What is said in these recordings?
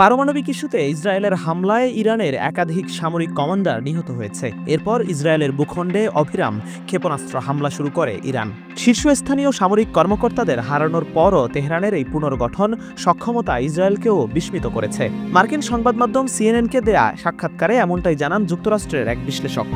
পারমাণবিক ইস্যুতে ইসরায়েলের হামলায় ইরানের একাধিক সামরিক কমান্ডার নিহত হয়েছে। এরপর ইসরায়েলের ভূখণ্ডে অবিরাম ক্ষেপণাস্ত্র হামলা শুরু করে ইরান। শীর্ষস্থানীয় সামরিক কর্মকর্তাদের হারানোর পরও তেহরানের এই পুনর্গঠন সক্ষমতা ইসরায়েলকেও বিস্মিত করেছে। মার্কিন সংবাদ মাধ্যম সিএনএনকে দেয়া সাক্ষাৎকারে এমনটাই জানান যুক্তরাষ্ট্রের এক বিশ্লেষক।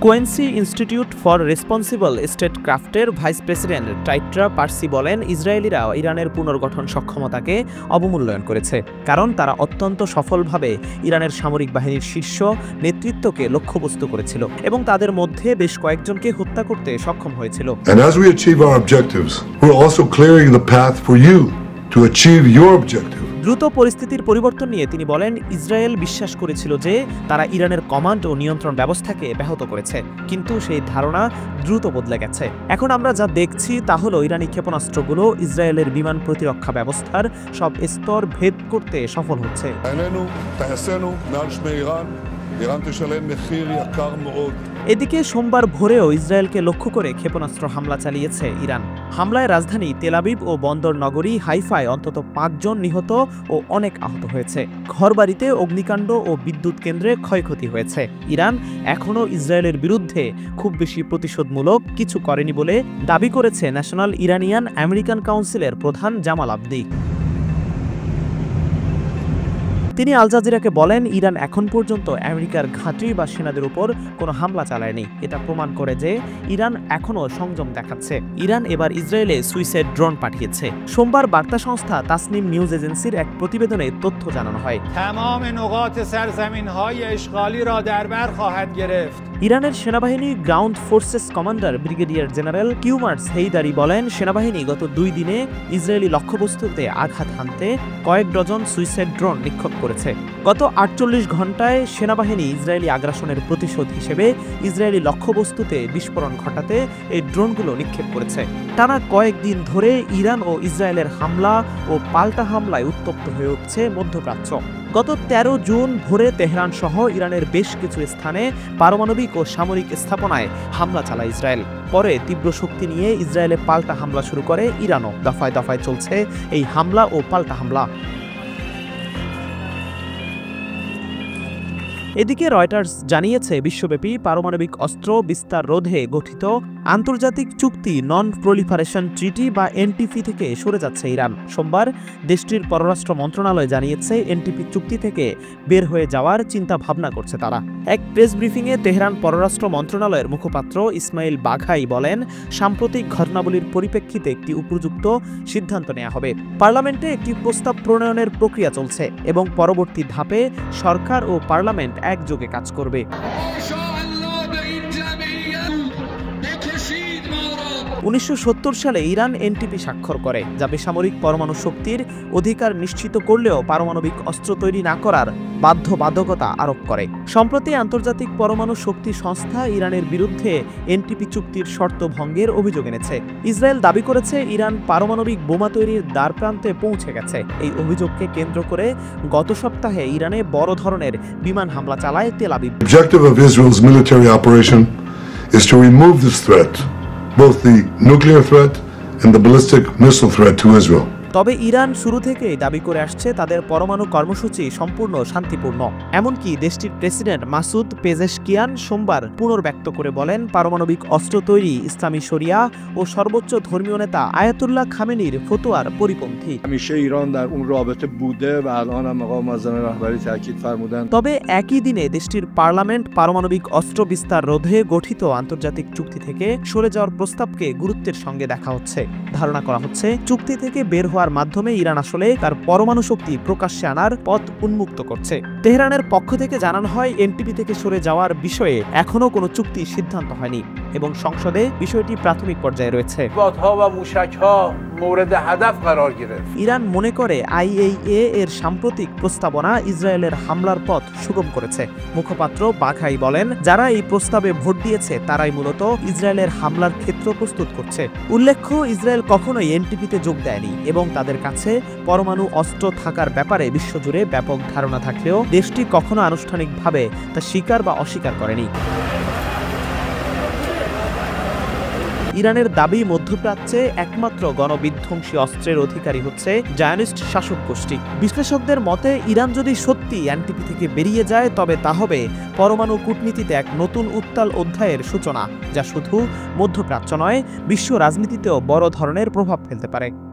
কোয়েন্সি ইনস্টিটিউট ফর রেসপন্সিবল স্টেটক্রাফটের ভাইস প্রেসিডেন্ট টাইট্রা পার্সি বলেন, ইসরায়েলিরা ইরানের পুনর্গঠন সক্ষমতাকে অবমূল্যায়ন করেছে, কারণ তারা অত্যন্ত সফলভাবে ইরানের সামরিক বাহিনীর শীর্ষ নেতৃত্বকে লক্ষ্যবস্তু করেছিল এবং তাদের মধ্যে বেশ কয়েকজনকে হত্যা করতে সক্ষম হয়েছিল। And as we achieve our objectives, we're also clearing the path for you to achieve your objective. দ্রুত পরিস্থিতির পরিবর্তন নিয়ে তিনি বলেন, ইসরায়েল বিশ্বাস করেছিল যে তারা ইরানের কমান্ড ও নিয়ন্ত্রণ ব্যবস্থাকে ব্যাহত করেছে, কিন্তু সেই ধারণা দ্রুত বদলে গেছে। এখন আমরা যা দেখছি তা হলো ইরানি ক্ষেপণাস্ত্রগুলো ইসরায়েলের বিমান প্রতিরক্ষা ব্যবস্থার সব স্তর ভেদ করতে সফল হচ্ছে। এদিকে সোমবার ভোরেও ইসরায়েলকে লক্ষ্য করে ক্ষেপণাস্ত্র হামলা চালিয়েছে ইরান। হামলায় রাজধানী তেল আবিব ও বন্দর নগরী হাইফায় অন্তত ৫ জন নিহত ও অনেক আহত হয়েছে। ঘরবাড়িতে অগ্নিকাণ্ড ও বিদ্যুৎ কেন্দ্রে ক্ষয়ক্ষতি হয়েছে। ইরান এখনও ইসরায়েলের বিরুদ্ধে খুব বেশি প্রতিশোধমূলক কিছু করেনি বলে দাবি করেছে ন্যাশনাল ইরানিয়ান আমেরিকান কাউন্সিলের প্রধান জামাল আবদি। তিনি আল জাজিরাকে বলেন, ইরান এখন পর্যন্ত আমেরিকার ঘাঁটি বা সেনাদের উপর কোনো হামলা চালায়নি। এটা প্রমাণ করে যে ইরান এখনও সংযম দেখাচ্ছে। ইরান এবার ইসরায়েলে সুইসাইড ড্রোন পাঠিয়েছে। সোমবার বার্তা সংস্থা তাসনিম নিউজ এজেন্সির এক প্রতিবেদনে তথ্য জানানো হয়। ইরানের সেনাবাহিনী ground forces commander brigadier general Kioumars Heidari বলেন, সেনাবাহিনী গত 2 দিনে ইসরায়েলি লক্ষ্যবস্তুতে আঘাত হানতে কয়েক ডজন সুইসাইড ড্রোন নিক্ষেপ করেছে। গত 48 ঘন্টায় সেনাবাহিনী ইসরায়েলি আগ্রাসনের প্রতিশোধ হিসেবে ইসরায়েলি লক্ষ্যবস্তুতে বিস্ফোরণ ঘটাতে এই ড্রোনগুলো নিক্ষেপ করেছে। টানা কয়েকদিন ধরে ইরান ও ইসরায়েলের হামলা ও পাল্টা হামলায় উত্তপ্ত হয়ে উঠছে মধ্যপ্রাচ্য। গত 13 জুন ভোরে তেহরান সহ ইরানের বেশ কিছু স্থানে পারমাণবিক ও সামরিক স্থাপনায় হামলা চালায় ইসরায়েল। পরে তীব্র শক্তি নিয়ে ইসরায়েলে পাল্টা হামলা শুরু করে ইরানও। দফায় দফায় চলছে এই হামলা ও পাল্টা হামলা। এদিকে রয়টার্স জানিয়েছে, বিশ্বব্যাপী পারমাণবিক অস্ত্র বিস্তার রোধে গঠিত আন্তর্জাতিক চুক্তি নন প্রলিফারেশন ট্রিটি বা এনটিপি থেকে সরে যাচ্ছে ইরান। সোমবার দেশটির পররাষ্ট্র মন্ত্রণালয় জানিয়েছে, এনটিপি চুক্তি থেকে বের হয়ে যাওয়ার চিন্তা ভাবনা করছে তারা। এক প্রেস ব্রিফিংয়ে তেহরান পররাষ্ট্র মন্ত্রণালয়ের মুখপাত্র ইসমাইল বাঘাই বলেন, সাম্প্রতিক ঘটনাবলীর পরিপ্রেক্ষিতে একটি উপযুক্ত সিদ্ধান্ত নেওয়া হবে। পার্লামেন্টে একটি প্রস্তাব প্রণয়নের প্রক্রিয়া চলছে এবং পরবর্তী ধাপে সরকার ও পার্লামেন্ট একযোগে কাজ করবে। 1970 সালে ইরান এনটিপি স্বাক্ষর করে, যা বেসামরিক পরমাণু শক্তির অধিকার নিশ্চিত করলেও পারমাণবিক অস্ত্র তৈরি না করার বাধ্যবাধকতা আরোপ করে। সম্প্রতি আন্তর্জাতিক পরমাণু শক্তি সংস্থা ইরানের বিরুদ্ধে এনটিপি চুক্তির শর্ত ভঙ্গের অভিযোগ এনেছে। ইসরায়েল দাবি করেছে, ইরান পারমাণবিক বোমা তৈরির দ্বারপ্রান্তে পৌঁছে গেছে। এই অভিযোগকে কেন্দ্র করে গত সপ্তাহে ইরানে বড় ধরনের বিমান হামলা চালায় Tel Aviv. The objective of Israel's military operation is to remove this threat, both the nuclear threat and the ballistic missile threat to Israel. তবে ইরান শুরু থেকেই দাবি করে আসছে তাদের পরমাণু কর্মসূচি সম্পূর্ণ শান্তিপূর্ণ। এমনকি দেশটির প্রেসিডেন্ট মাসুদ পেজেশকিয়ান সোমবার পুনর্ব্যক্ত করে বলেন, পারমাণবিক অস্ত্র তৈরি ইসলামী শরিয়া ও সর্বোচ্চ ধর্মীয় নেতা আয়াতুল্লাহ খামেনির ফতোয়ার পরিপন্থী। তবে একই দিনে দেশটির পার্লামেন্ট পারমাণবিক অস্ত্র বিস্তার রোধে গঠিত আন্তর্জাতিক চুক্তি থেকে সরে যাওয়ার প্রস্তাবকে গুরুত্বের সঙ্গে দেখা হচ্ছে। ধারণা করা হচ্ছে, চুক্তি থেকে বের হওয়ার মাধ্যমে ইরান আসলে তার পরমাণু শক্তি প্রকাশ্যে আনার পথ উন্মুক্ত করছে। তেহরানের পক্ষ থেকে জানানো হয়, এনটিপি থেকে সরে যাওয়ার বিষয়ে এখনও কোনো চুক্তির সিদ্ধান্ত হয়নি এবং সংসদে বিষয়টি প্রাথমিক পর্যায়ে রয়েছে। ইরান মনে করে আইএইএ এর সাম্প্রতিক প্রস্তাবনা ইসরায়েলের হামলার পথ সুগম করেছে। মুখপাত্র বাঘাই বলেন, যারা এই প্রস্তাবে ভোট দিয়েছে তারাই মূলত ইসরায়েলের হামলার ক্ষেত্র প্রস্তুত করছে। উল্লেখ্য, ইসরায়েল কখনোই এনটিপিতে যোগ দেয়নি এবং তাদের কাছে পরমাণু অস্ত্র থাকার ব্যাপারে বিশ্বজুড়ে ব্যাপক ধারণা থাকলেও দেশটি কখনো আনুষ্ঠানিকভাবে তা স্বীকার বা অস্বীকার করেনি। ইরানের দাবি মধ্যপ্রাচ্যে একমাত্র গণবিধ্বংসী অস্ত্রের অধিকারী হচ্ছে জায়নিস্ট শাসক গোষ্ঠী। বিশ্লেষকদের মতে ইরান যদি সত্যি এনপিটি থেকে বেরিয়ে যায় তবে তা হবে পরমাণু কূটনীতিতে এক নতুন উত্তাল অধ্যায়ের সূচনা, যা শুধু মধ্যপ্রাচ্য নয়, বিশ্ব রাজনীতিতেও বড় ধরনের প্রভাব ফেলতে পারে।